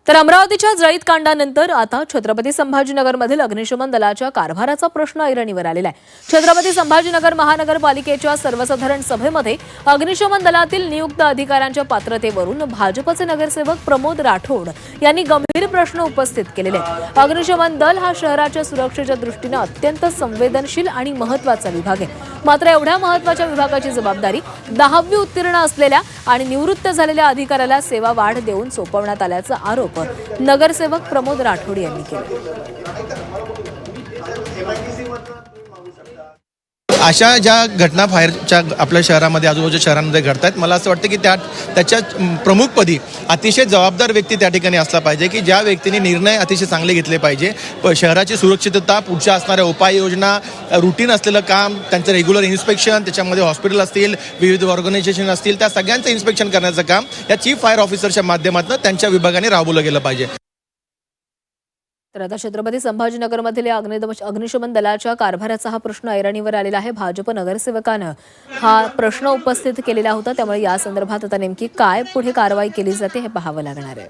तर अमरावतीच्या जळीत कांडानंतर आता छत्रपती संभाजीनगरमधील अग्निशमन दलाच्या कारभाराचा प्रश्न ऐरणीवर आलेला आहे। छत्रपती संभाजीनगर महानगरपालिकेच्या सर्वसाधारण सभेमध्ये अग्निशमन दलातील नियुक्त अधिकाऱ्यांच्या पात्रतेवरून भाजपचे नगरसेवक प्रमोद राठोड यांनी गंभीर प्रश्न उपस्थित केलेले आहेत। अग्निशमन दल हा शहराच्या सुरक्षेच्या दृष्टीने अत्यंत संवेदनशील आणि महत्त्वाचा विभाग आहे। मात्र एवढ्या महत्त्वाच्या विभागाची जबाबदारी 10वी उत्तीर्ण असलेल्या आणि निवृत्त झालेल्या अधिकाऱ्याला सेवा वाढ देऊन सोपवण्यात आल्याचा आरोप नगरसेवक प्रमोद राठोड यांनी केला। अशा ज्या घटना फायरच्या आपल्या शहरामध्ये आजूबाजूच्या शहरांमध्ये घडतात, मला असं वाटतं की त्याच्या प्रमुखपदी अतिशय जबाबदार व्यक्ती त्या ठिकाणी असला पाहिजे की ज्या व्यक्तीने निर्णय अतिशय चांगले घेतले पाहिजे। शहराची सुरक्षितता, पुढच्या असणाऱ्या उपाययोजना, रूटीन असलेलं काम, त्यांचं रेग्युलर इन्स्पेक्शन, त्याच्यामध्ये हॉस्पिटल असतील, विविध ऑर्गनायझेशन असतील, त्या सगळ्यांचं इन्स्पेक्शन करण्याचं काम या चीफ फायर ऑफिसरच्या माध्यमातून त्यांच्या विभागाने राबवलं गेलं पाहिजे। तर आता छत्रपती संभाजीनगरमधील अग्निशमन दलाच्या कारभाराचा हा प्रश्न ऐरणीवर आलेला आहे। भाजप नगरसेवकानं हा प्रश्न उपस्थित केलेला होता, त्यामुळे या संदर्भात आता नेमकी काय पुढे कारवाई केली जाते हे पाहावं लागणार आहे।